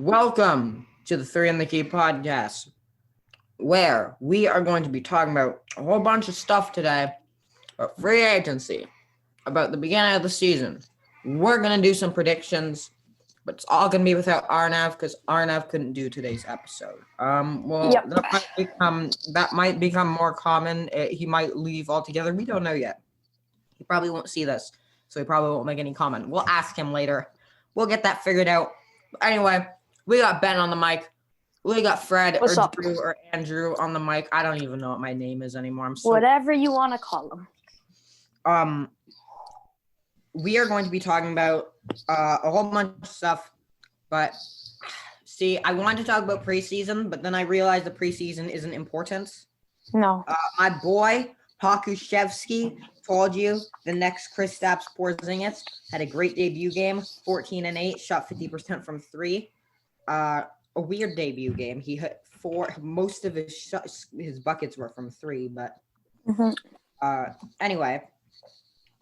Welcome to the Three on the Key podcast, where we are going to be talking about a whole bunch of stuff today about free agency, about the beginning of the season. We're going to do some predictions, but it's all going to be without Arnav because Arnav couldn't do today's episode. Yep. That might become more common. He might leave altogether. We don't know yet. He probably won't see this, so he probably won't make any comment. We'll ask him later. We'll get that figured out. But anyway, we got Ben on the mic. We got Fred What's or up? Drew or Andrew on the mic. I don't even know what my name is anymore. Whatever you want to call them. We are going to be talking about a whole bunch of stuff, but see, I wanted to talk about preseason, but then I realized the preseason isn't important. No. My boy Pakushevsky told you the next Kristaps Porzingis had a great debut game, 14-8, shot 50% from three. A weird debut game. He hit most of his buckets were from three, but anyway,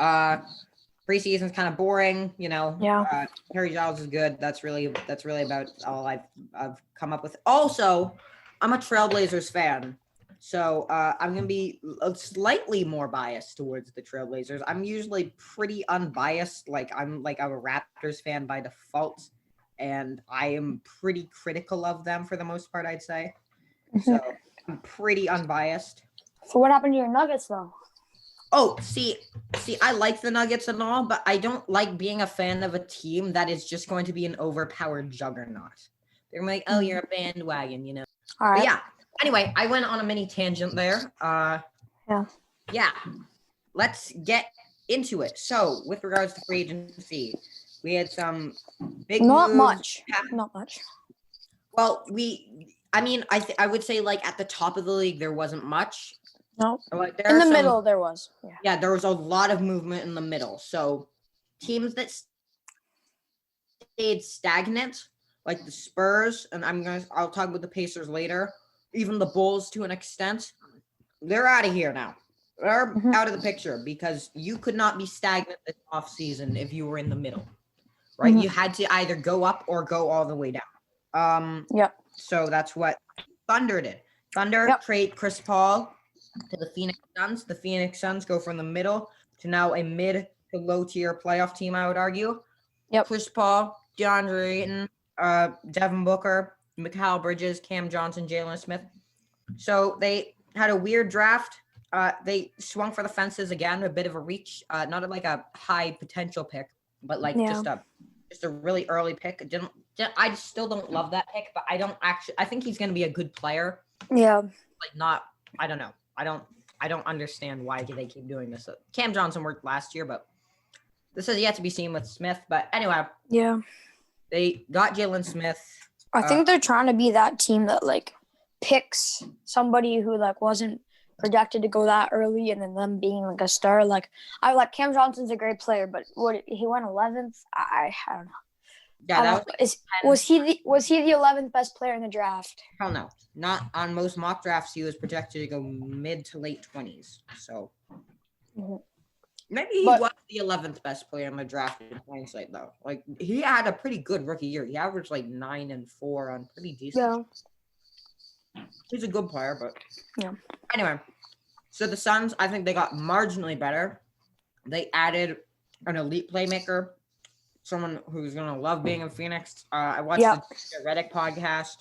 preseason's kind of boring, you know. Yeah. Harry Giles is good. That's really about all I've come up with. Also, I'm a Trailblazers fan, so I'm gonna be slightly more biased towards the Trailblazers. I'm usually pretty unbiased. I'm a Raptors fan by default, and I am pretty critical of them for the most part, I'd say. So I'm pretty unbiased. So what happened to your Nuggets, though? Oh, see, I like the Nuggets and all, but I don't like being a fan of a team that is just going to be an overpowered juggernaut. They're like, oh, you're a bandwagon, you know. All right. But yeah. Anyway, I went on a mini tangent there. Yeah. Let's get into it. So, with regards to free agency, we had some big Not moves. much. Well, I would say at the top of the league there wasn't much. No. In the middle there was. Yeah, there was a lot of movement in the middle. So, teams that stayed stagnant, like the Spurs, and I'll talk about the Pacers later. Even the Bulls to an extent, they're out of here now. They're out of the picture because you could not be stagnant this offseason if you were in the middle, right? You had to either go up or go all the way down. Yep. So that's what Thunder did. Thunder trade Chris Paul to the Phoenix Suns. The Phoenix Suns go from the middle to now a mid to low tier playoff team, I would argue. Yep. Chris Paul, DeAndre Ayton, Devin Booker, Mikal Bridges, Cam Johnson, Jalen Smith. So they had a weird draft. They swung for the fences again, a bit of a reach, not like a high potential pick, but just a really early pick. I still don't love that pick, but I think he's going to be a good player. Yeah. I don't know. I don't understand why they keep doing this. Cam Johnson worked last year, but this is yet to be seen with Smith. But anyway. Yeah. They got Jalen Smith. I think they're trying to be that team that picks somebody who wasn't projected to go that early, and then them being a star. Cam Johnson's a great player, but he went 11th. I don't know. Yeah, was he the 11th best player in the draft? Hell no. Not on most mock drafts. He was projected to go mid to late 20s. So maybe he was the 11th best player in the draft in hindsight, though. He had a pretty good rookie year. He averaged 9 and 4 on pretty decent. Yeah. He's a good player, but Anyway, so the Suns, I think they got marginally better. They added an elite playmaker, someone who's gonna love being in Phoenix. I watched the Reddick podcast.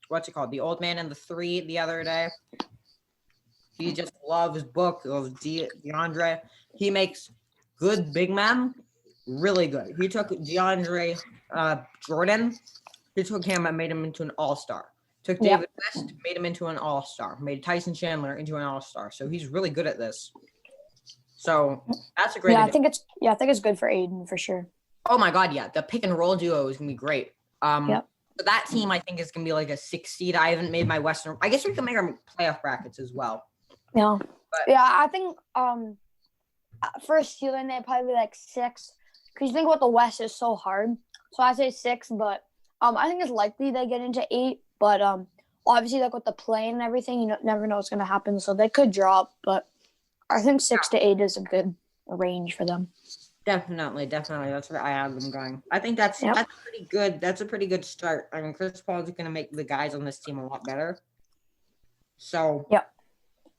What's it called? The Old Man and the Three the other day. He just loves book of DeAndre. He makes good big men really good. He took DeAndre Jordan. He took him and made him into an all-star. Took David West, made him into an all-star. Made Tyson Chandler into an all-star. So he's really good at this. So that's a great. I think it's good for Aiden for sure. Oh my God, yeah, the pick and roll duo is gonna be great. So that team I think is gonna be a 6 seed. I haven't made my Western. I guess we can make our playoff brackets as well. Yeah, I think first ceiling they'd probably be 6 because you think about the West is so hard. So I say 6, but I think it's likely they get into 8. But obviously with the play and everything, you never know what's gonna happen. So they could drop, but I think 6 to 8 is a good range for them. Definitely. That's where I have them going. I think that's pretty good. That's a pretty good start. I mean, Chris Paul is going to make the guys on this team a lot better. So,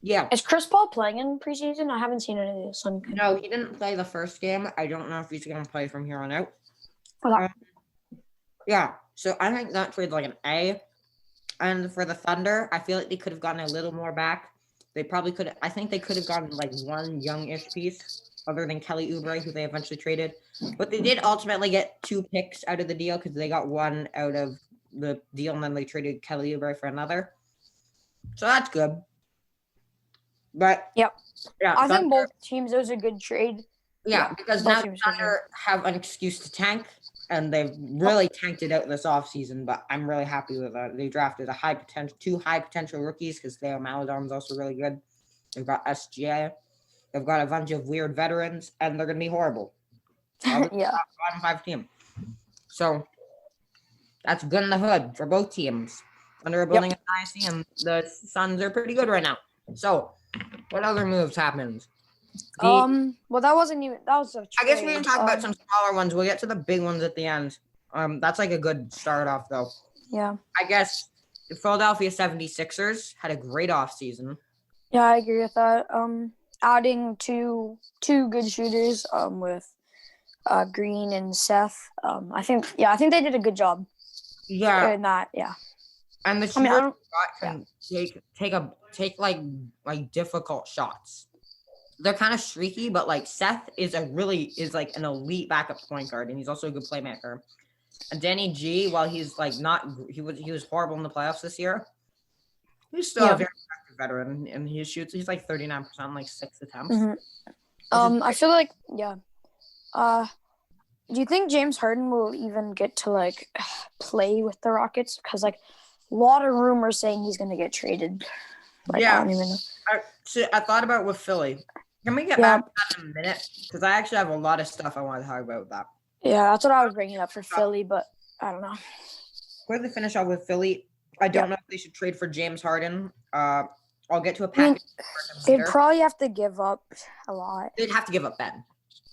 yeah. Is Chris Paul playing in preseason? I haven't seen any of this. No, he didn't play the first game. I don't know if he's going to play from here on out. Yeah. So I think that trade's like an A. And for the Thunder, I feel like they could have gotten a little more back. They probably could. I think they could have gotten like one young-ish piece, other than Kelly Oubre, who they eventually traded. But they did ultimately get 2 picks out of the deal because they got one out of the deal, and then they traded Kelly Oubre for another. So that's good. But yeah, I think both teams. It was a good trade. Yeah, because now the Thunder have an excuse to tank. And they've really tanked it out this offseason, but I'm really happy with that. They drafted 2 high potential rookies because Theo Maledon is also really good. They've got SGA. They've got a bunch of weird veterans, and they're going to be horrible. Yeah. Bottom 5 team. So that's good in the hood for both teams. Thunder are building a dynasty, and the Suns are pretty good right now. So what other moves happened? Well, that wasn't even. That was a trade. I guess we can talk about some smaller ones. We'll get to the big ones at the end. That's like a good start off, though. Yeah. I guess the Philadelphia 76ers had a great offseason. Yeah, I agree with that. Adding two good shooters with Green and Seth. I think they did a good job. Yeah. In that, yeah. And the shooters can take like difficult shots. They're kind of streaky, but like Seth is like an elite backup point guard, and he's also a good playmaker. And Danny G, while he's like he was horrible in the playoffs this year, he's still a very effective veteran, and he's like 39%, like 6 attempts. Mm-hmm. I feel like do you think James Harden will even get to like play with the Rockets? Because like a lot of rumors saying he's going to get traded. Like, I don't even know. I thought about with Philly. Can we get back to that in a minute? Because I actually have a lot of stuff I want to talk about with that. Yeah, that's what I was bringing up for Philly, but I don't know. Where they finish off with Philly, I don't know if they should trade for James Harden. I'll get to a package. They'd probably have to give up a lot. They'd have to give up Ben,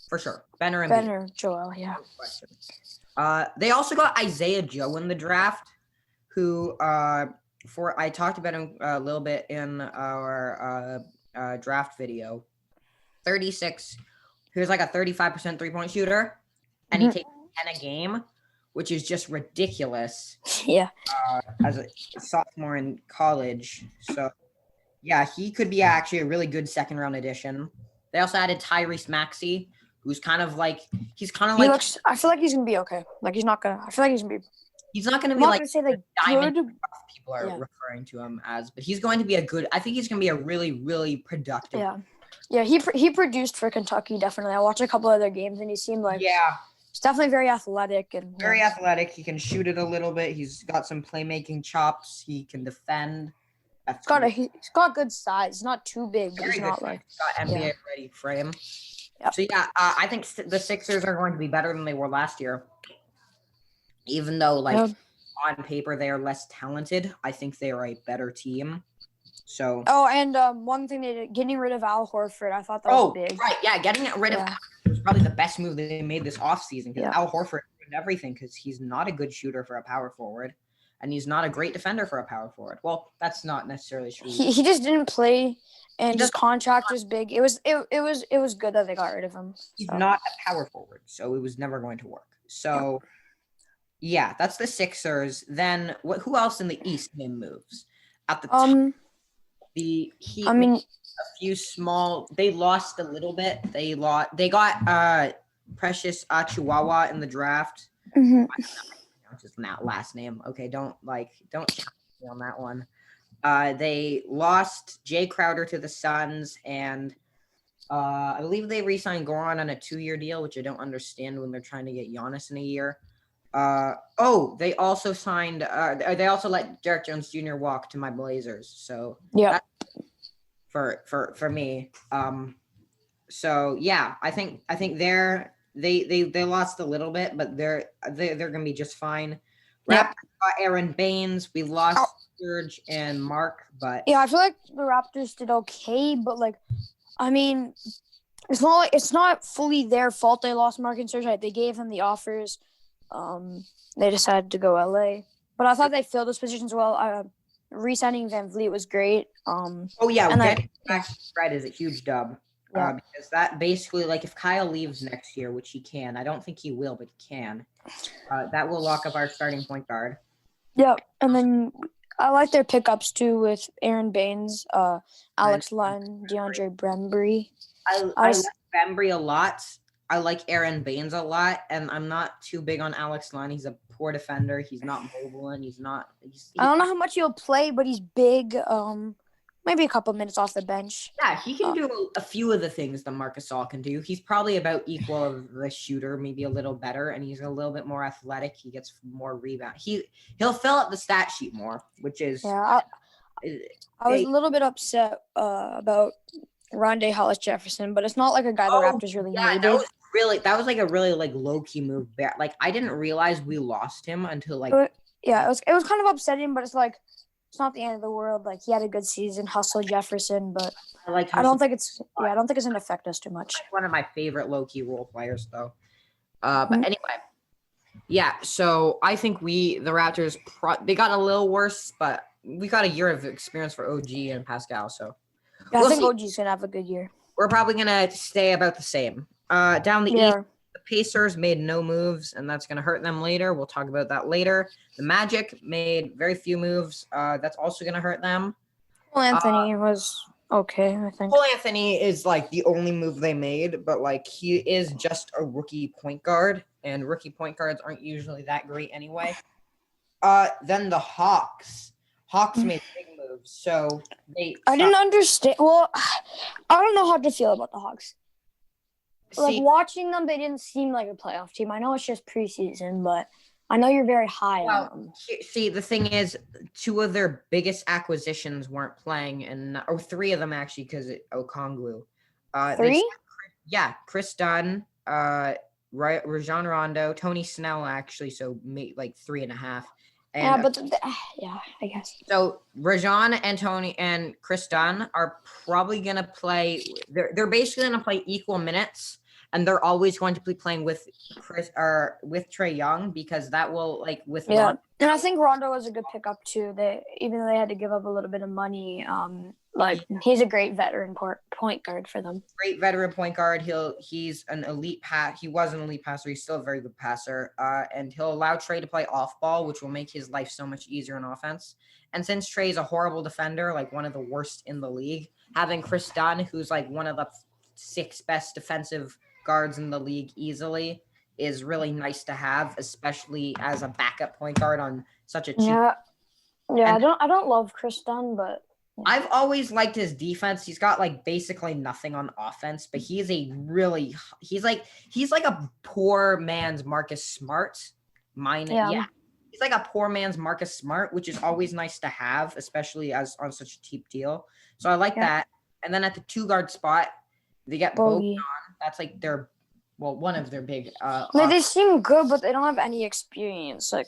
for sure. Ben or Joel, yeah. They also got Isaiah Joe in the draft, who I talked about him a little bit in our draft video. 36. He was like a 35% 3-point shooter, and he takes 10 a game, which is just ridiculous. Yeah. As a sophomore in college. So, yeah, he could be actually a really good second-round addition. They also added Tyrese Maxey, who's kind of like I feel like he's gonna be okay. Like he's not gonna. I feel like he's gonna be. He's not gonna be like diamond. Good. People are referring to him as, but he's going to be I think he's gonna be a really, really productive. Yeah. Yeah, he produced for Kentucky, definitely. I watched a couple other games, and he seemed like he's definitely very athletic and very athletic. He can shoot it a little bit. He's got some playmaking chops. He can defend. He's got good size. He's not too big, but he's not like got NBA ready frame. Yep. So I think the Sixers are going to be better than they were last year. Even though on paper they are less talented, I think they are a better team. So. Oh, and one thing they did, getting rid of Al Horford, I thought that was big. Right, yeah, getting rid of Al Horford was probably the best move that they made this offseason because Al Horford did everything because he's not a good shooter for a power forward, and he's not a great defender for a power forward. Well, that's not necessarily true. He just didn't play, and his contract was big. It was good that they got rid of him. He's not a power forward, so it was never going to work. So. Yeah, that's the Sixers. Then who else in the East made moves? At the top, the Heat. I mean, a few small. They lost a little bit. They got Precious Achihuahua in the draft. Mm-hmm. Just that last name. Okay, don't challenge me on that one. They lost Jay Crowder to the Suns, and I believe they re-signed Goran on a 2-year deal, which I don't understand when they're trying to get Giannis in a year. They also signed. They also let Derek Jones Jr. walk to my Blazers. So for me. So yeah, I think they lost a little bit, but they're gonna be just fine. Raptors got Aaron Baines. We lost Serge and Mark, but I feel like the Raptors did okay, but like, I mean, it's not fully their fault they lost Marcus Sturge. They gave him the offers. They decided to go LA. But I thought they filled those positions well. Re-signing Van Vliet was great. Getting back to Fred is a huge dub. Yeah. Because that basically, like, if Kyle leaves next year, which he can, I don't think he will, but he can, that will lock up our starting point guard. Yeah, and then I like their pickups too with Aaron Baines, Alex Len, DeAndre Bembry. I like Bembry a lot. I like Aaron Baines a lot, and I'm not too big on Alex Len. He's a poor defender. He's not mobile, and I don't know how much he'll play, but he's big. Maybe a couple minutes off the bench. Yeah, he can do a few of the things that Marc Gasol can do. He's probably about equal of the shooter, maybe a little better, and he's a little bit more athletic. He gets more rebound. He'll fill up the stat sheet more, which is I was a little bit upset about Rondé Hollis Jefferson, but it's not like a guy the Raptors really needed. That was like a really like low key move. Like I didn't realize we lost him until like it was kind of upsetting, but it's like. It's not the end of the world. Like he had a good season, hustle Jefferson, but I don't think it's gonna affect us too much. One of my favorite low key role players, though. But anyway, yeah. So I think the Raptors they got a little worse, but we got a year of experience for OG and Pascal. So I think OG's gonna have a good year. We're probably gonna stay about the same. Down the east. The Pacers made no moves, and that's going to hurt them later. We'll talk about that later. The Magic made very few moves. That's also going to hurt them. Well, Anthony was okay, I think. Well, Anthony is like the only move they made, but like he is just a rookie point guard, and rookie point guards aren't usually that great anyway. Then the Hawks. Hawks made big moves, so I didn't understand. Well, I don't know how to feel about the Hawks. Like watching them, they didn't seem like a playoff team. I know it's just preseason, but I know you're very high on them. See, the thing is, two of their biggest acquisitions weren't playing, or three of them actually, because Okongwu. Three? Chris Dunn, Rajon Rondo, Tony Snell actually, so like 3.5. And, I guess. So Rajon and Tony and Chris Dunn are probably gonna play. They're basically gonna play equal minutes, and they're always going to be playing with with Trae Young because that will Rondo. And I think Rondo was a good pickup too. Even though they had to give up a little bit of money, he's a great veteran point guard for them. Great veteran point guard. He's an elite He was an elite passer. He's still a very good passer. And he'll allow Trae to play off ball, which will make his life so much easier in offense. And since Trae is a horrible defender, like one of the worst in the league, having Chris Dunn, who's like one of the 6 best defensive guards in the league easily, is really nice to have, especially as a backup point guard on such a cheap. Yeah. I don't love Chris Dunn, but I've always liked his defense. He's got like basically nothing on offense, but he's like a poor man's Marcus Smart. He's like a poor man's Marcus Smart, which is always nice to have, especially as on such a cheap deal. So I like that. And then at the 2-guard spot, they get Bogdan. That's like one of their big. They seem good, but they don't have any experience. I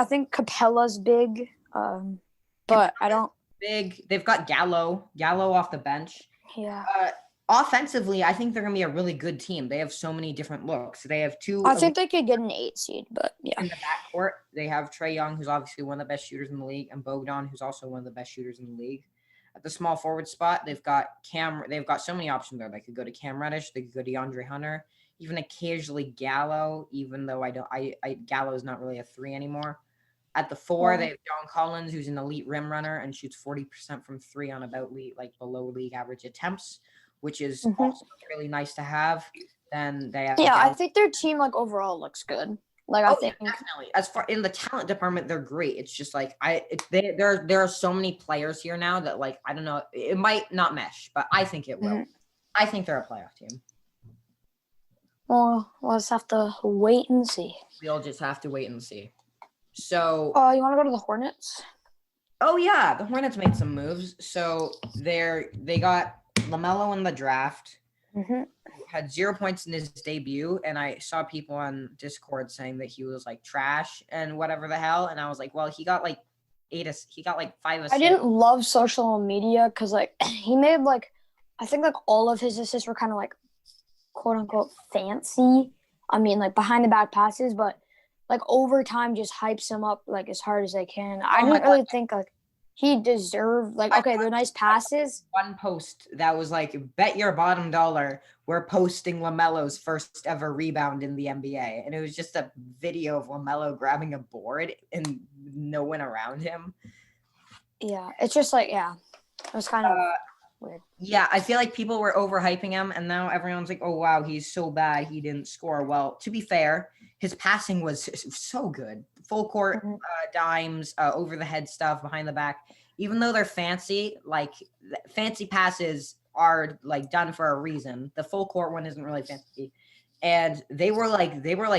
think Capella's big. But I don't. Big. They've got Gallo off the bench. Yeah. Offensively, I think they're gonna be a really good team. They have so many different looks. They have 2. I think they could get an 8 seed, but yeah. In the backcourt, they have Trae Young, who's obviously one of the best shooters in the league, and Bogdan, who's also one of the best shooters in the league. At the small forward spot, they've got They've got so many options there. They could go to Cam Reddish. They could go to DeAndre Hunter. Even occasionally Gallo, even though Gallo is not really a 3 anymore. At the 4, they have John Collins, who's an elite rim runner and shoots 40% from 3 on about below league average attempts, which is also really nice to have. Then they have I think their team overall looks good. I think definitely. As far in the talent department, they're great. It's just there are so many players here now that I don't know. It might not mesh, but I think it will. I think they're a playoff team. Well, we'll just have to wait and see. We'll just have to wait and see. So, you want to go to the Hornets? Oh yeah, the Hornets made some moves. So they got LaMelo in the draft. Had 0 points in his debut, and I saw people on Discord saying that he was trash and whatever the hell. And I was like, well, he got 5 assists. I didn't love social media because he made I think like all of his assists were kind of like quote unquote fancy. I mean, like behind the back passes, but like over time just hypes him up like as hard as they can. I didn't really think like he deserved like okay, the nice passes. One post that was like, bet your bottom dollar we're posting LaMelo's first ever rebound in the NBA. And it was just a video of LaMelo grabbing a board and no one around him. Yeah, it's just like, yeah, it was kind of weird. Yeah, I feel like people were overhyping him, and now everyone's like, oh, wow, he's so bad. He didn't score well. To be fair, his passing was so good. Full court dimes, over the head stuff, behind the back. Even though they're fancy, like fancy passes are like done for a reason. The full court one isn't really fancy. And they were like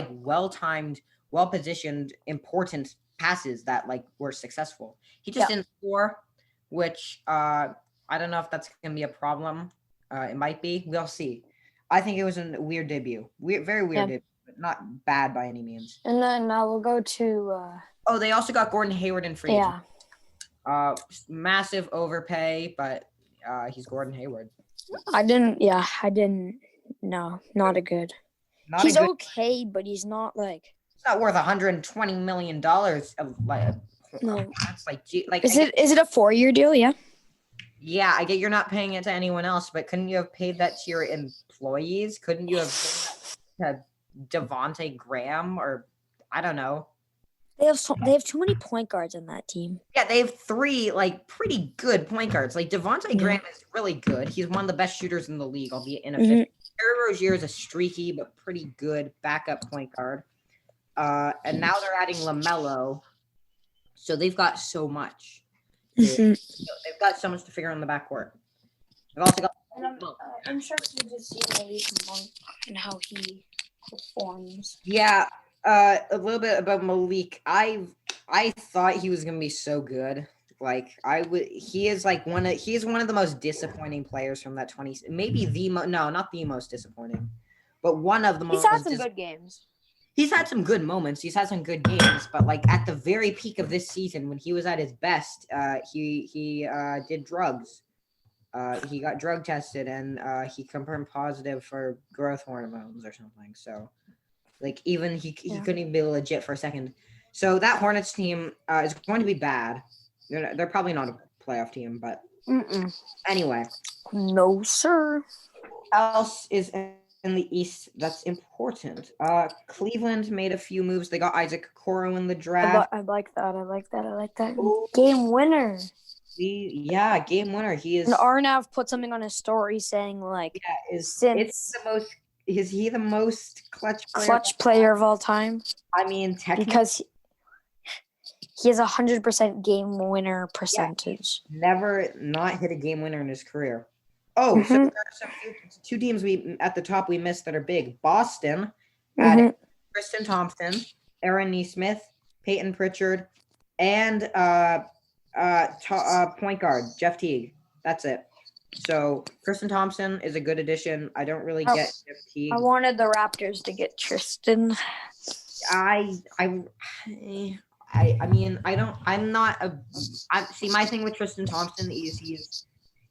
well-timed, well-positioned, important passes that like were successful. He just didn't score, which I don't know if that's going to be a problem. It might be. We'll see. I think it was a weird debut. Very weird debut, but not bad by any means. And then we'll go to oh, they also got Gordon Hayward in free agent. Massive overpay, but he's Gordon Hayward. I didn't. No, not a good. He's okay, but he's not like. It's not worth $120 million. No, that's like. Is it a 4-year deal? Yeah. Yeah, I get you're not paying it to anyone else, but couldn't you have paid that to your employees? Couldn't you have paid that to Devontae Graham or I don't know? They have too many point guards on that team. Yeah, they have 3 like pretty good point guards. Like Devontae Graham is really good. He's one of the best shooters in the league, albeit inefficient. Terry Rozier is a streaky but pretty good backup point guard. And now they're adding LaMelo, so they've got so much. They've got so much to figure out in the backcourt. They've also got. I'm interested to see Malik Monk and how he performs. Yeah, a little bit about Malik. I thought he was gonna be so good. Like he is one of the most disappointing players from that 20. Maybe not the most disappointing, but one of the most. He's had some good games. He's had some good moments. He's had some good games, but like at the very peak of this season, when he was at his best, he did drugs. He got drug tested and he confirmed positive for growth hormones or something. So, like even he couldn't even be legit for a second. So that Hornets team is going to be bad. They're probably not a playoff team, but anyway. No, sir. Else is in the East that's important. Cleveland made a few moves. They got Isaac Okoro in the draft. I like that. Ooh. Game winner. Game winner. He is. And Arnav put something on his story saying like, is he the most clutch player of all time? I mean, technically, because he has 100% game winner percentage. Never not hit a game winner in his career. Oh, so there are two teams at the top we missed that are big. Boston added Tristan Thompson, Aaron Nesmith, Peyton Pritchard, and point guard Jeff Teague. That's it. So Tristan Thompson is a good addition. I don't really get Jeff Teague. I wanted the Raptors to get Tristan. My thing with Tristan Thompson is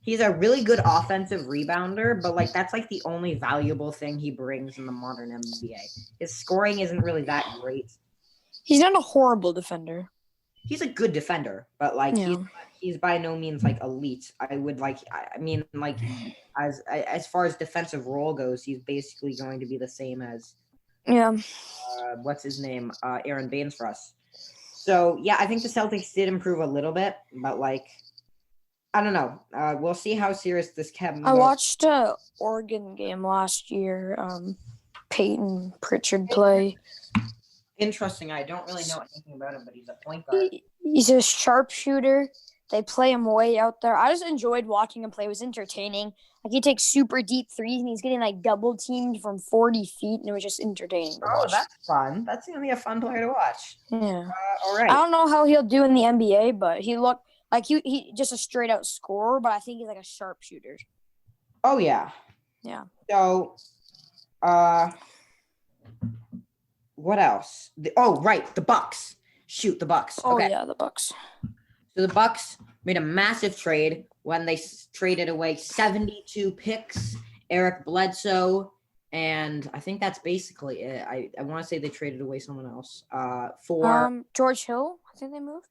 he's a really good offensive rebounder, but like that's like the only valuable thing he brings in the modern NBA. His scoring isn't really that great. He's not a horrible defender. He's a good defender, but like he's by no means like elite. As far as defensive role goes, he's basically going to be the same as what's his name? Aaron Baines for us. So yeah, I think the Celtics did improve a little bit, but like I don't know. We'll see how serious this can. I watched a Oregon game last year. Peyton Pritchard play. Interesting. I don't really know anything about him, but he's a point guard. He's a sharpshooter. They play him way out there. I just enjoyed watching him play. It was entertaining. Like he takes super deep threes and he's getting like double teamed from 40 feet, and it was just entertaining. That's fun. That's gonna be a fun player to watch. Yeah. All right. I don't know how he'll do in the NBA, but he looked like he just a straight out scorer, but I think he's like a sharpshooter. Oh yeah. Yeah. So, what else? The Bucks. Shoot, the Bucks. Oh okay. yeah, the Bucks. So the Bucks made a massive trade when they traded away 72 picks, Eric Bledsoe, and I think that's basically it. I want to say they traded away someone else for George Hill. I think they moved.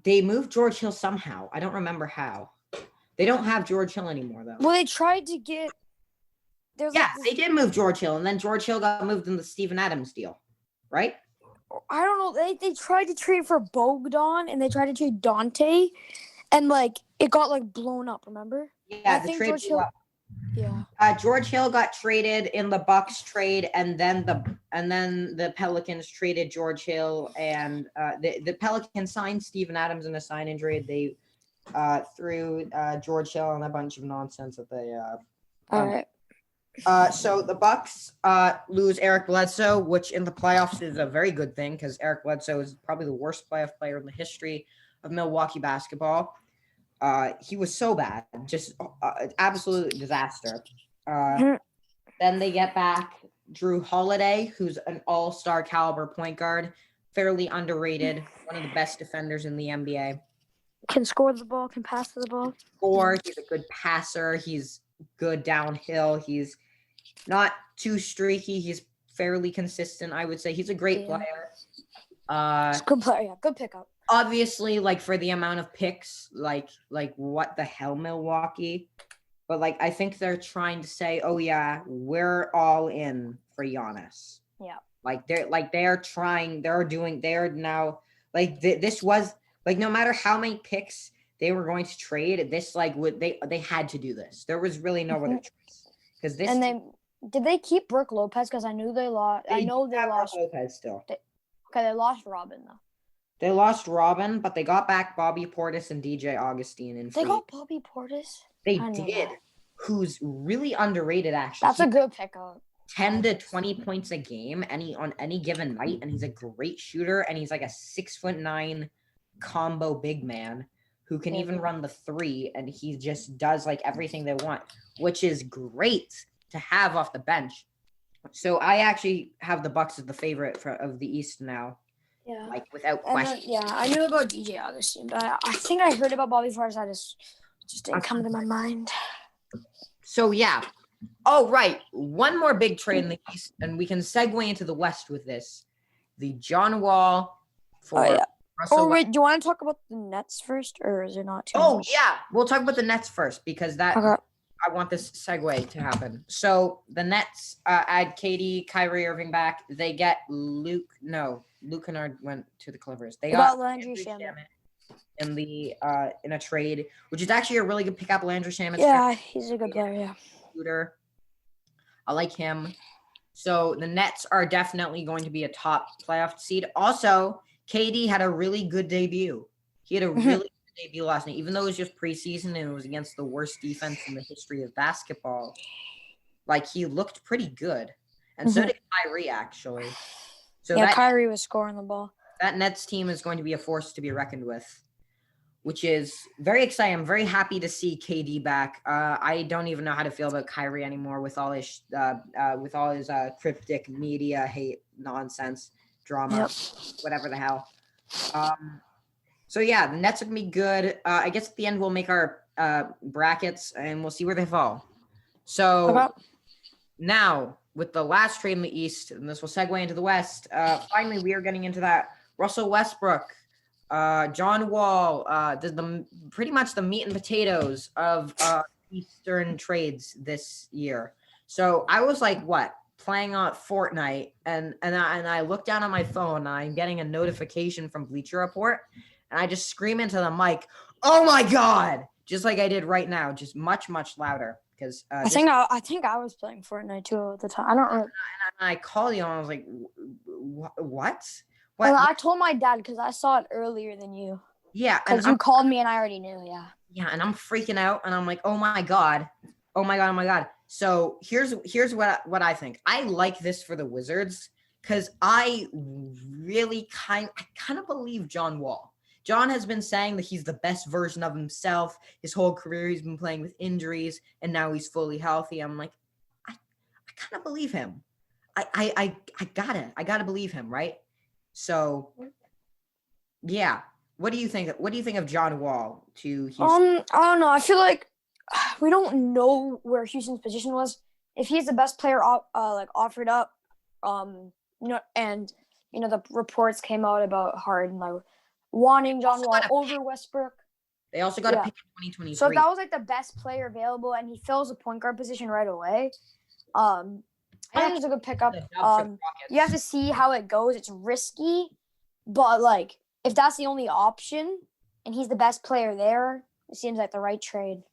They moved George Hill somehow. I don't remember how. They don't have George Hill anymore though. Well, they tried to get. They did move George Hill, and then George Hill got moved in the Steven Adams deal, right? I don't know. They tried to trade for Bogdan, and they tried to trade Dante, and like it got like blown up. Remember? Yeah, the trade George Hill. up. Yeah. George Hill got traded in the Bucks trade, and then the Pelicans traded George Hill, and the Pelicans signed Steven Adams in a sign-in trade. They threw George Hill and a bunch of nonsense that they. All right. So the Bucks lose Eric Bledsoe, which in the playoffs is a very good thing because Eric Bledsoe is probably the worst playoff player in the history of Milwaukee basketball. He was so bad, just absolute disaster. Then they get back Drew Holiday, who's an all-star caliber point guard, fairly underrated, one of the best defenders in the NBA. Can score the ball, can pass the ball. He's a good passer. He's good downhill. He's not too streaky. He's fairly consistent, I would say. He's a great player. He's a good player, yeah. Good pickup. Obviously, like for the amount of picks, like what the hell, Milwaukee? But like I think they're trying to say, oh yeah, we're all in for Giannis. Yeah. They're now like this was like no matter how many picks they were going to trade, this like they had to do this. There was really no other choice because this. And did they keep Brooke Lopez? Because I knew they lost. I know they lost Lopez still. They lost Robin though. They lost Robin, but they got back Bobby Portis and DJ Augustine. They got Bobby Portis? They did. Who's really underrated, actually. That's a good pickup. 10 to 20 points a game on any given night, and he's a great shooter, and he's like a 6'9" combo big man who can even run the three, and he just does like everything they want, which is great to have off the bench. So I actually have the Bucks as the favorite of the East now. Yeah. Like without question. I knew about DJ Augustine, but I think I heard about Bobby Portis. I just didn't come to my mind. So yeah. Oh, right. One more big trade in the East, and we can segue into the West with this. The John Wall for Russell. Wait, do you want to talk about the Nets first, or is it not too much? Yeah. We'll talk about the Nets first because I want this segue to happen. So the Nets add KD, Kyrie Irving back. They get Luke Kennard went to the Clippers. They got Landry Shamet in a trade, which is actually a really good pickup. Landry Shamet. Yeah, he's a good player. Yeah. Shooter. I like him. So the Nets are definitely going to be a top playoff seed. Also, KD had a really good debut. He had a really good debut last night, even though it was just preseason and it was against the worst defense in the history of basketball. Like he looked pretty good, and so did Kyrie actually. So Kyrie was scoring the ball. That Nets team is going to be a force to be reckoned with, which is very exciting. I'm very happy to see KD back. I don't even know how to feel about Kyrie anymore with all his cryptic media hate nonsense drama, whatever the hell. So yeah, the Nets are gonna be good. I guess at the end we'll make our brackets and we'll see where they fall. So now with the last trade in the East, and this will segue into the West. Finally, we are getting into that Russell Westbrook. John Wall, pretty much the meat and potatoes of Eastern trades this year. So I was like, playing on Fortnite, and I look down on my phone, and I'm getting a notification from Bleacher Report, and I just scream into the mic, "Oh my God!" Just like I did right now, just much louder. Because I think I was playing Fortnite too at the time. I don't know. And I called you, and I was like, "What?" Well, I told my dad because I saw it earlier than you. Yeah. Because you called me and I already knew, yeah. Yeah, and I'm freaking out and I'm like, oh my God. So here's what I think. I like this for the Wizards because I really kind of believe John Wall. John has been saying that he's the best version of himself. His whole career he's been playing with injuries and now he's fully healthy. I'm like, I kind of believe him. I gotta believe him, right? So, yeah, What do you think? What do you think of John Wall to Houston? I don't know. I feel like we don't know where Houston's position was. If he's the best player, offered up, and the reports came out about Harden like wanting John Wall over Westbrook. They also got a pick in 2023. So if that was like the best player available, and he fills the point guard position right away, I think it's a good pickup. You have to see how it goes. It's risky, but like if that's the only option, and he's the best player there, it seems like the right trade.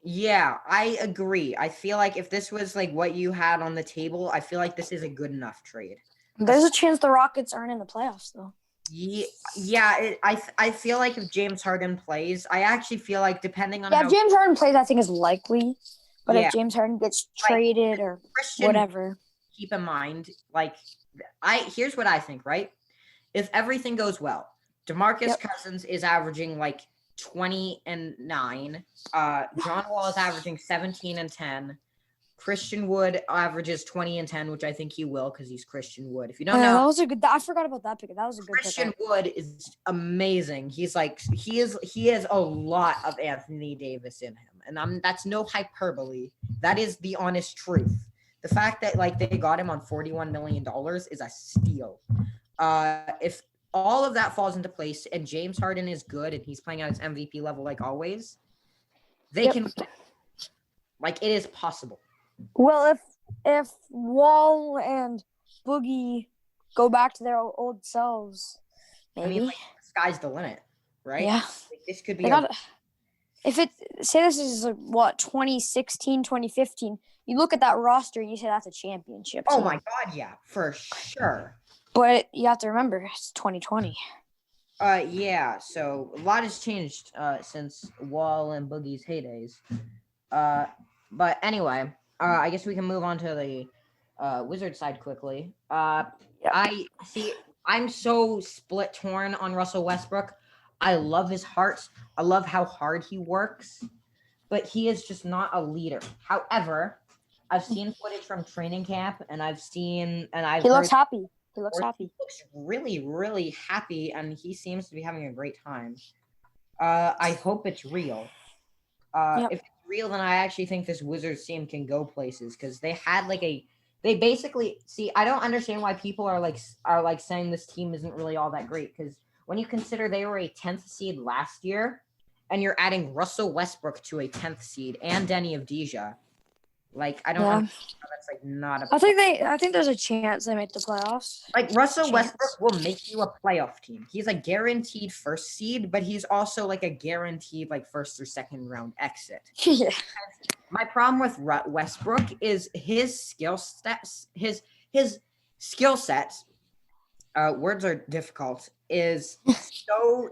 Yeah, I agree. I feel like if this was like what you had on the table, I feel like this is a good enough trade. There's a chance the Rockets aren't in the playoffs, though. Yeah. I feel like if James Harden plays, I actually feel like depending on if James Harden plays, I think is likely. But if James Harden gets traded or whatever, keep in mind, here's what I think. Right, if everything goes well, DeMarcus Cousins is averaging like 20 and 9. John Wall is averaging 17 and 10. Christian Wood averages 20 and 10, which I think he will because he's Christian Wood. If you don't know, that was a good. I forgot about that pick. That was a good. Christian Wood is amazing. He's like he has a lot of Anthony Davis in him, and that's no hyperbole. That is the honest truth. The fact that like they got him on $41 million is a steal. If all of that falls into place and James Harden is good and he's playing at his MVP level like always, they can. Like it is possible. Well, if Wall and Boogie go back to their old selves, maybe. I mean, like, the sky's the limit, right? Yeah. Like, this could be say this is 2016, 2015, you look at that roster and you say that's a championship. Oh my God, yeah, for sure. But you have to remember, it's 2020. Yeah, so a lot has changed since Wall and Boogie's heydays. But anyway, I guess we can move on to the Wizard side quickly. I'm so split torn on Russell Westbrook. I love his heart. I love how hard he works, but he is just not a leader. However, I've seen footage from training camp, and he looks happy. He looks happy. He looks really, really happy, and he seems to be having a great time. I hope it's real. If it's real, then I actually think this Wizards team can go places because they had they basically I don't understand why people are saying this team isn't really all that great because when you consider they were a 10th seed last year and you're adding Russell Westbrook to a 10th seed and Denny Avdija, I don't know. That's not a. I think there's a chance they make the playoffs. Russell Westbrook will make you a playoff team. He's a guaranteed first seed, but he's also a guaranteed first or second round exit. Yeah. My problem with Westbrook is his skill sets. His skill sets. Words are difficult. Is so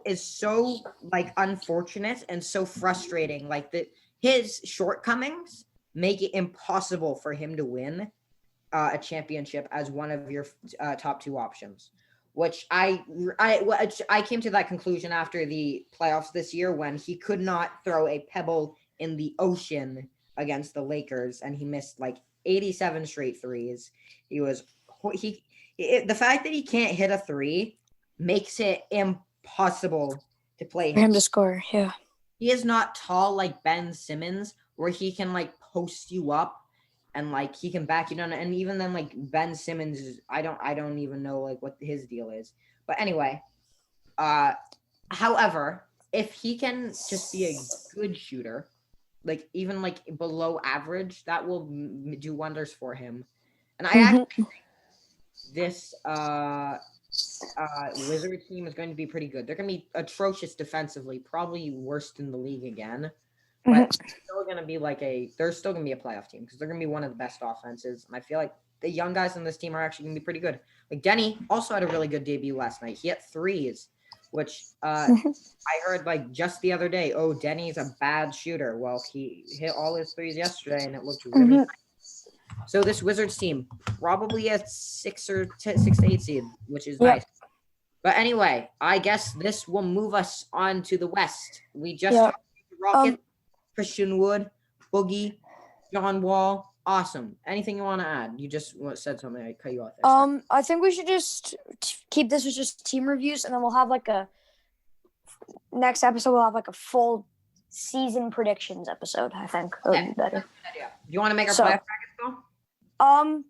unfortunate and so frustrating. His shortcomings make it impossible for him to win a championship as one of your top two options, which I came to that conclusion after the playoffs this year when he could not throw a pebble in the ocean against the Lakers and he missed 87 straight threes. The fact that he can't hit a three makes it impossible to play for him to score. Yeah. He is not tall like Ben Simmons where he can post you up and he can back you down. And even then Ben Simmons is, I don't even know what his deal is. But anyway, however, if he can just be a good shooter, even below average, that will do wonders for him. And I actually think this Wizard team is going to be pretty good. They're going to be atrocious defensively, probably worst in the league again. But still going to be they're still going to be a playoff team because they're going to be one of the best offenses. And I feel like the young guys on this team are actually going to be pretty good. Denny also had a really good debut last night. He hit threes, which I heard just the other day, oh, Denny's a bad shooter. Well, he hit all his threes yesterday and it looked really nice. So this Wizards team probably a 6 to 8 seed, which is nice. But anyway, I guess this will move us on to the West. We just talked about the Rockets. Christian Wood, Boogie, John Wall, awesome. Anything you want to add? You just said something. I cut you off there. I think we should just keep this as just team reviews, and then we'll have next episode we'll have like a full season predictions episode. I think that would be better. Do you want to make our playoff brackets go?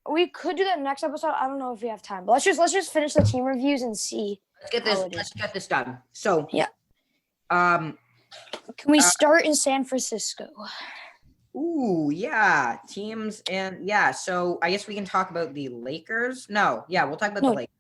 We could do that next episode. I don't know if we have time, but let's just finish the team reviews and see. Let's get this done. So yeah. Can we start in San Francisco? Ooh, yeah. Teams and yeah. So I guess we can talk about the Lakers. No, yeah, we'll talk about the Lakers.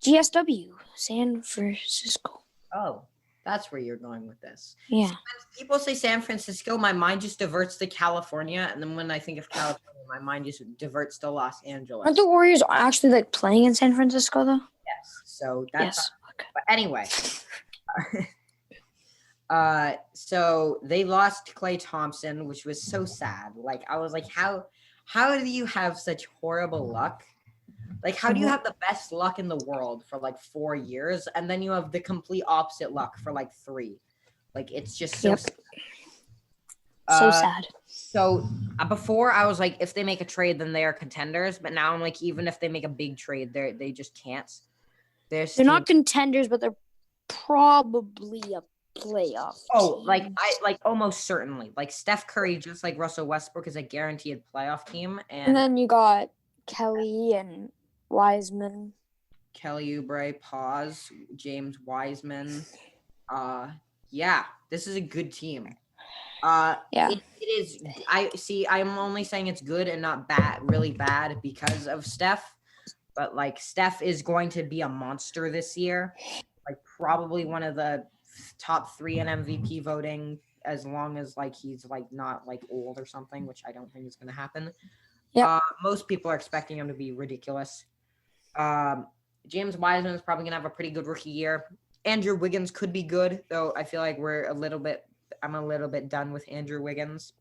GSW, San Francisco. Oh, that's where you're going with this. Yeah. So when people say San Francisco, my mind just diverts to California, and then when I think of California, my mind just diverts to Los Angeles. Aren't the Warriors actually like playing in San Francisco though? Yes. So that's okay. But anyway. So they lost Klay Thompson, which was so sad. Like I was like, how do you have such horrible luck? Like, how do you have the best luck in the world for like 4 years, and then you have the complete opposite luck for like 3? Like, it's just so sad. So sad. So before I was like, if they make a trade, then they are contenders. But now I'm like, even if they make a big trade, they just can't. They're not contenders, but they're probably a playoff. Oh, team. like almost certainly. Like Steph Curry, just like Russell Westbrook, is a guaranteed playoff team. And then you got Kelly and Wiseman. Kelly Oubre, Pause, James Wiseman. Yeah, this is a good team. Yeah. It is. I'm only saying it's good and not bad, really bad because of Steph. But like Steph is going to be a monster this year. Like probably one of the top 3 in MVP voting, as long as like he's like not like old or something, which I don't think is going to happen. Yeah. Most people are expecting him to be ridiculous. James Wiseman is probably going to have a pretty good rookie year. Andrew Wiggins could be good, though I feel like I'm a little bit done with Andrew Wiggins.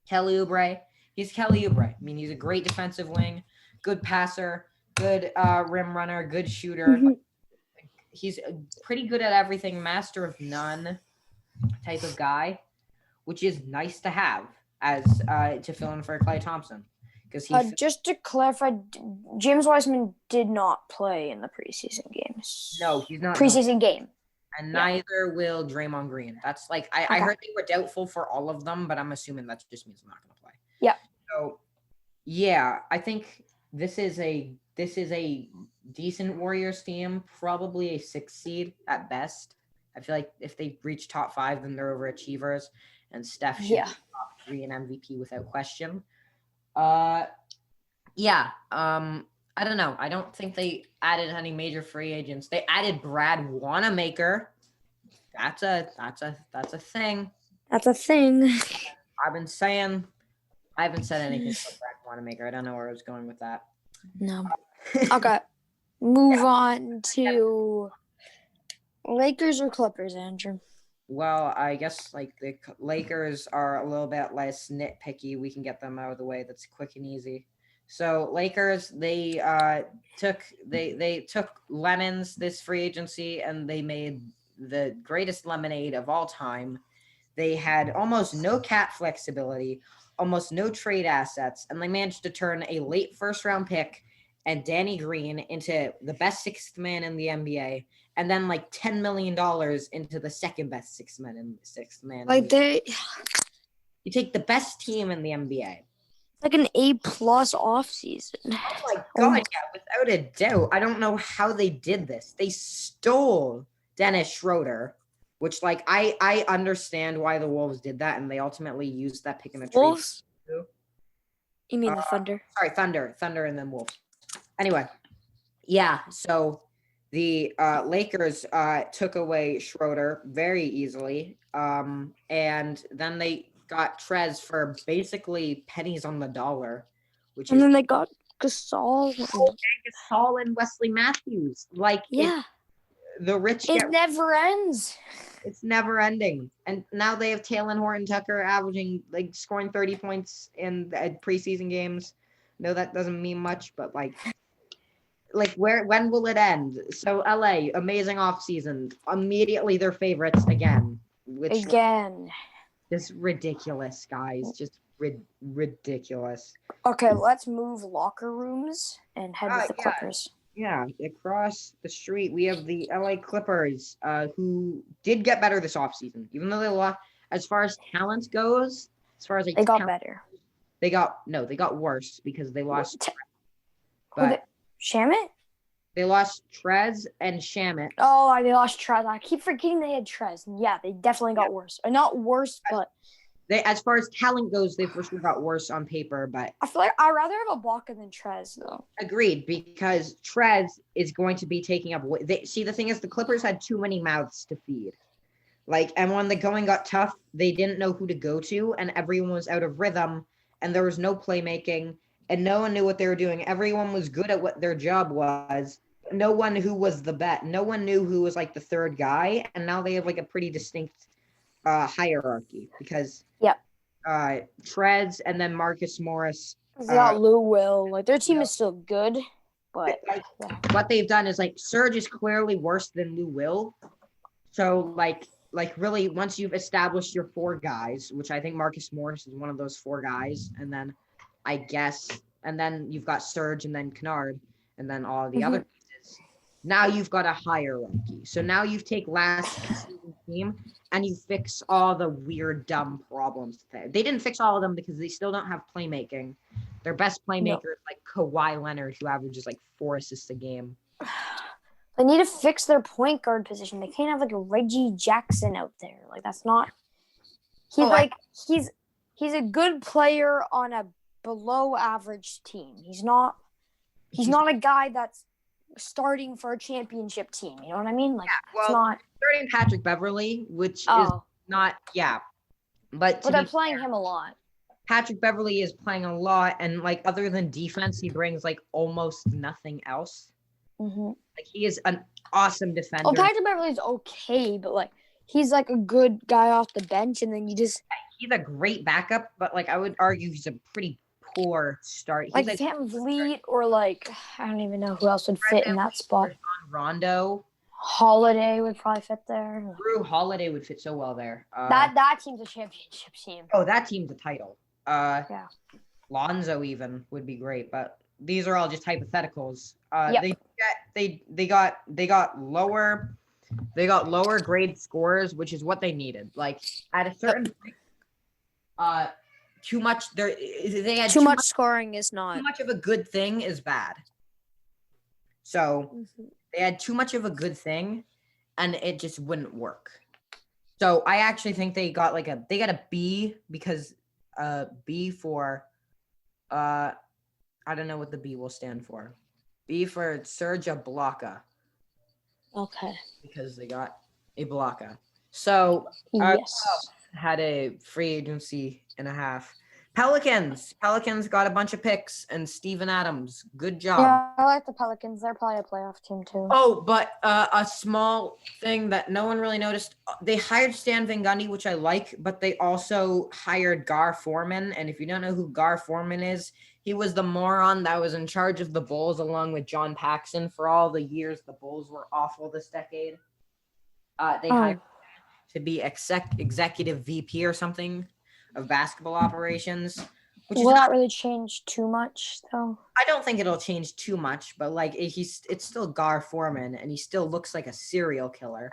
Kelly Oubre. He's Kelly Oubre. I mean, he's a great defensive wing, good passer, good rim runner, good shooter. Mm-hmm. He's pretty good at everything, master of none type of guy, which is nice to have as to fill in for Klay Thompson. Just to clarify, James Wiseman did not play in the preseason games. No, he's not. Preseason game. And neither will Draymond Green. That's like, I heard they were doubtful for all of them, but I'm assuming that just means I'm not going to play. Yeah. So, yeah, I think this is a decent Warriors team, probably a 6 seed at best. I feel like if they reach top 5, then they're overachievers, and Steph should be top 3 in MVP without question. I don't know. I don't think they added any major free agents. They added Brad Wanamaker. That's a thing. That's a thing. I haven't said anything about Brad Wanamaker. I don't know where I was going with that. No. Okay. Move on to Lakers or Clippers, Andrew. Well, I guess like the Lakers are a little bit less nitpicky. We can get them out of the way. That's quick and easy. So Lakers, they took lemons this free agency, and they made the greatest lemonade of all time. They had almost no cap flexibility, almost no trade assets, and they managed to turn a late first-round pick and Danny Green into the best 6th man in the NBA, and then like $10 million into the second best 6th man. Like you take the best team in the NBA. Like an A+ offseason. Oh my God, yeah, without a doubt. I don't know how they did this. They stole Dennis Schroeder, which like I understand why the Wolves did that, and they ultimately used that pick in a trade. Wolves? You mean the Thunder? Sorry, Thunder and then Wolves. Anyway, yeah, so the Lakers took away Schroeder very easily, and then they got Trez for basically pennies on the dollar, then they got Gasol. Gasol and Wesley Matthews. Like, yeah, the rich. It never ends. It's never ending. And now they have Talen Horton-Tucker averaging like scoring 30 points in preseason games. No, that doesn't mean much, but like when will it end? So LA, amazing offseason. Immediately they're favorites again. Just ridiculous, guys. Just ridiculous. Okay, let's move locker rooms and head to the Clippers. Yeah, across the street, we have the LA Clippers, who did get better this offseason. Even though they lost, as far as talent goes, as far as like They got talent, better. they got worse because they lost. Who But Shamit? they lost Trez and Shamit. Oh, they lost Trez. I keep forgetting they had Trez. Yeah, they definitely got worse. Or not worse, but They, as far as talent goes, they for sure got worse on paper. But I feel like I'd rather have Ibaka than Trez, though. agreed, because Trez is going to be taking up. See, the thing is, the Clippers had too many mouths to feed. Like, and when the going got tough, they didn't know who to go to, and everyone was out of rhythm, and there was no playmaking, and no one knew what they were doing. Everyone was good at what their job was. No one who was the bet. No one knew who was like the third guy, and now they have like a pretty distinct hierarchy because Trez and then Marcus Morris. They got Lou Will. Like their team is still good, but what they've done is like Serge is clearly worse than Lou Will. So like really, once you've established your four guys, which I think Marcus Morris is one of those four guys, and then and then you've got Serge and then Kennard, and then all the other pieces. Now you've got a hierarchy. So now you take last season's team and you fix all the weird, dumb problems. They didn't fix all of them because they still don't have playmaking. Their best playmaker is like Kawhi Leonard, who averages like 4 assists a game. They need to fix their point guard position. They can't have like a Reggie Jackson out there. Like that's not. He's a good player on a below average team. He's not a guy that's starting for a championship team. You know what I mean? Like it's not starting Patrick Beverly, which is not but they're playing him a lot. Patrick Beverly is playing a lot, and like other than defense, he brings like almost nothing else. Like he is an awesome defender. Well, Patrick Beverly's okay, but like he's like a good guy off the bench, and then he's a great backup, but like I would argue he's a pretty poor start. Like Van Vliet or like I don't even know who else would fit in that spot. Rondo. Holiday would probably fit there. Drew Holiday would fit so well there. That team's a championship team. Oh, that team's a title. Lonzo even would be great, but these are all just hypotheticals. They got lower grade scores, which is what they needed. Like at a certain point, too much much scoring is not too much of a good thing is bad. So they had too much of a good thing, and it just wouldn't work. So I actually think they got a B because B for I don't know what the B will stand for. B for Serge Ibaka. Okay. Because they got Ibaka. So had a free agency and a half. Pelicans got a bunch of picks and Steven Adams. Good job. Yeah, I like the Pelicans. They're probably a playoff team too. Oh, but a small thing that no one really noticed. They hired Stan Van Gundy, which I like, but they also hired Gar Forman. And if you don't know who Gar Forman is, he was the moron that was in charge of the Bulls along with John Paxson for all the years the Bulls were awful this decade. They hired him to be executive VP or something of basketball operations. Which will not really change too much, though. I don't think it'll change too much, but like it's still Gar Forman, and he still looks like a serial killer.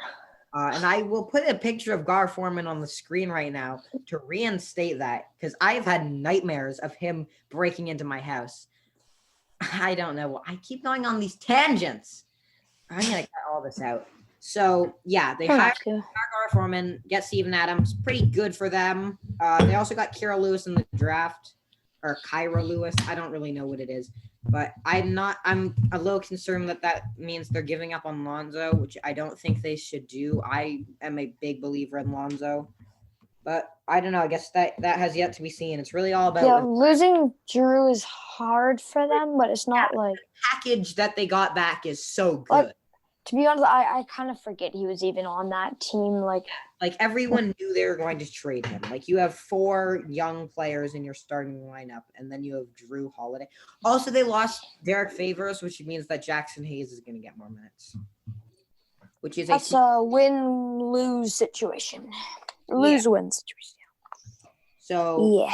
And I will put a picture of Gar Forman on the screen right now to reinstate that, because I've had nightmares of him breaking into my house. I don't know. I keep going on these tangents. I'm gonna cut all this out. So yeah, they hired Gar Forman, get Steven Adams, pretty good for them. They also got Kira Lewis in the draft, or Kyra Lewis. I don't really know what it is, but I'm a little concerned that means they're giving up on Lonzo, which I don't think they should do. I am a big believer in Lonzo, but I don't know. I guess that has yet to be seen. It's really all about losing Drew is hard for them, but it's not like the package that they got back is so good. To be honest, I kind of forget he was even on that team. Like everyone knew they were going to trade him. Like you have 4 young players in your starting lineup, and then you have Drew Holiday. Also, they lost Derek Favors, which means that Jackson Hayes is going to get more minutes. That's a win-lose situation. Lose-win situation. So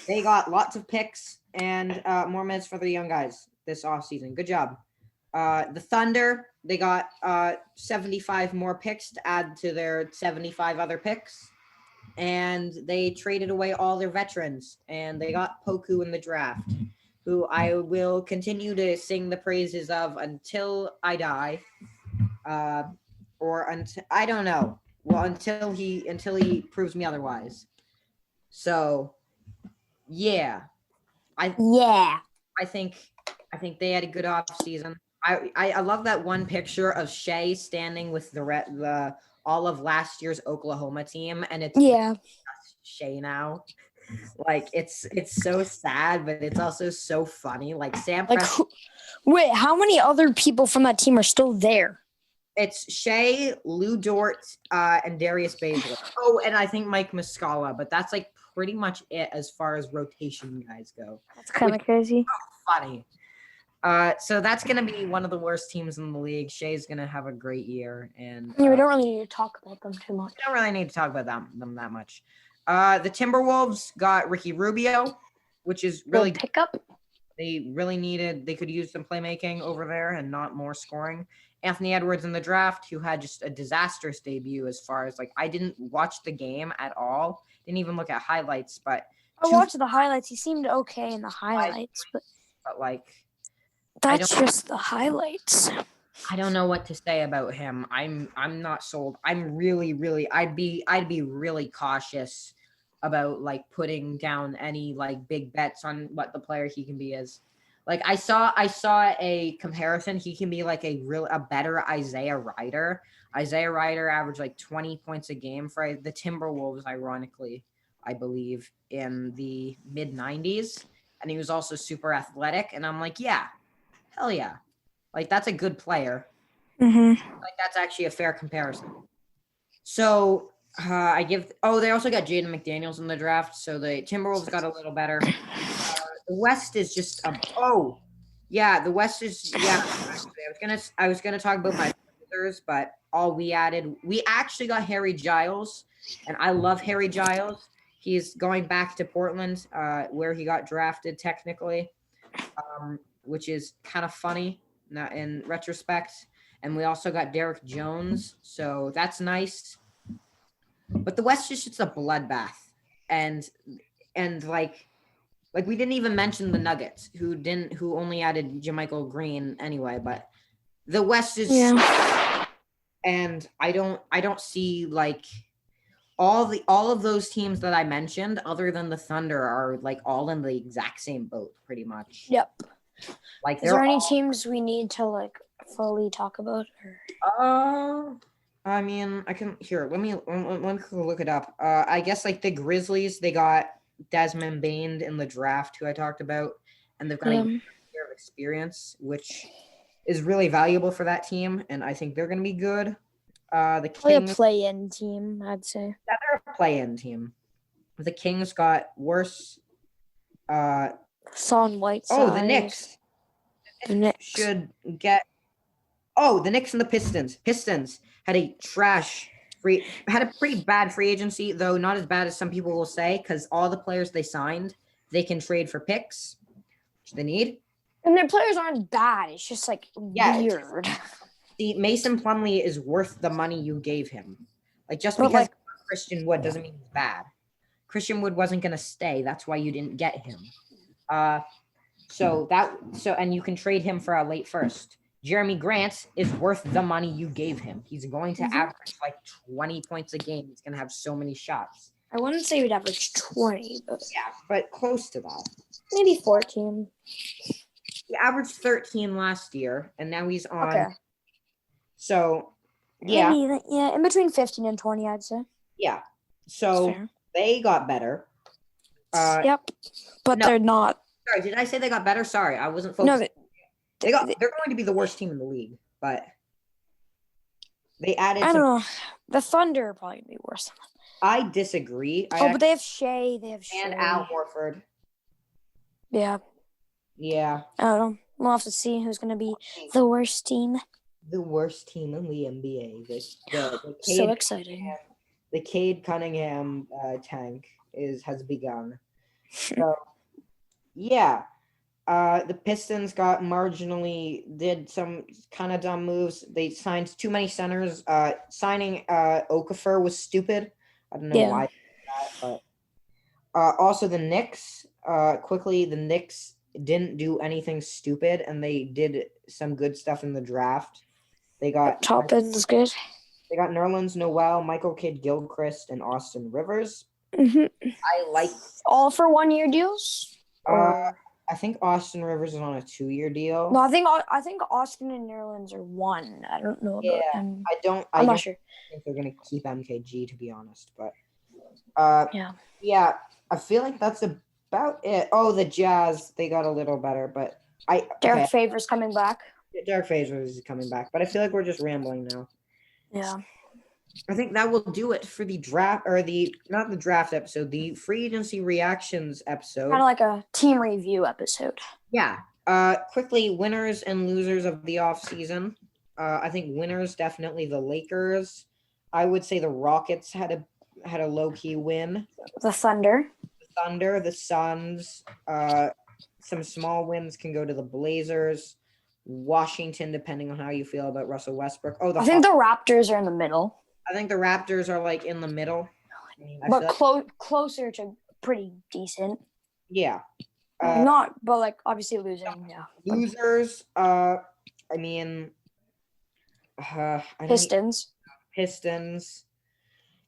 they got lots of picks and more minutes for the young guys this offseason. Good job. The Thunder, they got 75 more picks to add to their 75 other picks. And they traded away all their veterans. And they got Poku in the draft, who I will continue to sing the praises of until I die. Or until I don't know. Well, until he proves me otherwise. So yeah. I think they had a good off season. I love that one picture of Shea standing with the all of last year's Oklahoma team, and it's Shea now. Like it's so sad, but it's also so funny. Like Sam. Like, wait, how many other people from that team are still there? It's Shea, Lou Dort, and Darius Baszler. Oh, and I think Mike Muscala, but that's like pretty much it as far as rotation guys go. That's kind of crazy. Funny. So that's gonna be one of the worst teams in the league. Shea's gonna have a great year, and we don't really need to talk about them too much. We don't really need to talk about them that much. The Timberwolves got Ricky Rubio, which is really good pickup. They really needed. They could use some playmaking over there and not more scoring. Anthony Edwards in the draft, who had just a disastrous debut as far as like I didn't watch the game at all. Didn't even look at highlights, but I watched the highlights. He seemed okay in the highlights, but like. That's just the highlights. I don't know what to say about him. I'm not sold. I'm really I'd be really cautious about like putting down any like big bets on what the player he can be as. Like I saw a comparison. He can be like a better Isaiah Ryder. Isaiah Ryder averaged like 20 points a game for the Timberwolves, ironically, I believe, in the mid 90s. And he was also super athletic. And I'm like, yeah. Hell yeah. Like, that's a good player. Mm-hmm. Like, that's actually a fair comparison. So, they also got Jaden McDaniels in the draft. So, the Timberwolves got a little better. The West is just, the West is, I was going to talk about my Blazers, but we actually got Harry Giles, and I love Harry Giles. He's going back to Portland, where he got drafted technically. Which is kind of funny in retrospect. And we also got Derek Jones, so that's nice. But the West is just a bloodbath. And like we didn't even mention the Nuggets, who only added JaMychal Green anyway, but the West is and I don't see like all of those teams that I mentioned, other than the Thunder, are like all in the exact same boat pretty much. Yep. Like, is there any teams we need to like fully talk about? I mean, I can here. Let me look it up. I guess like the Grizzlies, they got Desmond Bane in the draft, who I talked about, and they've got a year of experience, which is really valuable for that team, and I think they're going to be good. The Kings, a play-in team, I'd say. Yeah, they're a play-in team. The Kings got worse. Son Whiteside. Oh, the Knicks. The Knicks should get. Oh, the Knicks and the Pistons. Pistons had a pretty bad free agency, though not as bad as some people will say, because all the players they signed, they can trade for picks, which they need. And their players aren't bad. It's just like weird. See, Mason Plumlee is worth the money you gave him. Like, just because Christian Wood doesn't mean he's bad. Christian Wood wasn't going to stay. That's why you didn't get him. And you can trade him for a late first. Jeremy Grant is worth the money you gave him. He's going to average like 20 points a game. He's going to have so many shots. I wouldn't say he'd average 20, but but close to that. Maybe 14. He averaged 13 last year, and now he's on. Okay. So, yeah. Maybe, in between 15 and 20, I'd say. Yeah. So they got better. Yep. But they're not. Sorry, did I say they got better? Sorry, I wasn't focused. No, they're going to be the worst team in the league, but they added. I don't know. The Thunder are probably going to be worse. I disagree. But they have Shea. And Al Horford. Yeah. Yeah. I don't know. We'll have to see who's going to be the worst team. The worst team in the NBA. The so exciting. The Cade Cunningham tank has begun. So, yeah. The Pistons did some kind of dumb moves. They signed too many centers. Signing Okafor was stupid. I don't know why they did that, but also the Knicks. The Knicks didn't do anything stupid, and they did some good stuff in the draft. They got top end is good. They got Nerlens Noel, Michael Kidd-Gilchrist, and Austin Rivers. Mm-hmm. I like all for 1 year deals. I think Austin Rivers is on a 2-year deal. No, I think Austin and Nerlens are 1. I don't know about him. I'm not sure. I think they're gonna keep MKG, to be honest, but yeah. I feel like that's about it. Oh, the Jazz, they got a little better, but Derek Favors coming back. Derek Favors is coming back, but I feel like we're just rambling now. Yeah. I think that will do it for the draft, or not the draft episode, the free agency reactions episode. Kind of like a team review episode. Yeah. Quickly, winners and losers of the offseason. I think winners, definitely the Lakers. I would say the Rockets had a low-key win. The Thunder, the Suns. Some small wins can go to the Blazers. Washington, depending on how you feel about Russell Westbrook. Oh, I think the Raptors are in the middle. I think the Raptors are like in the middle. But closer to pretty decent. Yeah. But like obviously losing. Yeah. Losers. Pistons.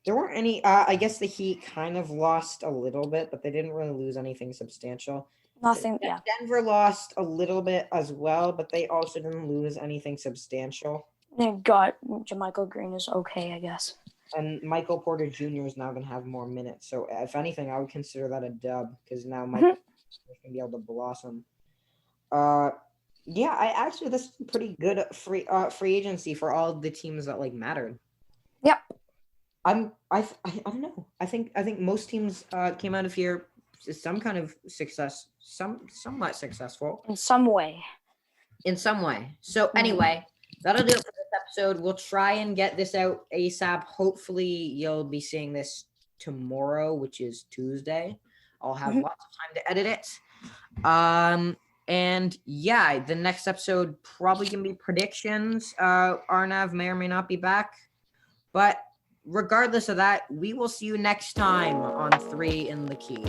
There weren't any. I guess the Heat kind of lost a little bit, but they didn't really lose anything substantial. Nothing. Yeah. Denver lost a little bit as well, but they also didn't lose anything substantial. They got JaMychal Green is okay, I guess. And Michael Porter Jr. is now going to have more minutes. So if anything, I would consider that a dub because now Michael is going to be able to blossom. This is pretty good free agency for all the teams that like mattered. Yep. I don't know. I think most teams came out of here some kind of success, somewhat successful in some way. So anyway, that'll do it for this episode. We'll try and get this out ASAP. Hopefully you'll be seeing this tomorrow, which is Tuesday. I'll have lots of time to edit it. And yeah, the next episode probably gonna be predictions. Arnav may or may not be back, but regardless of that, we will see you next time on 3 in the Key.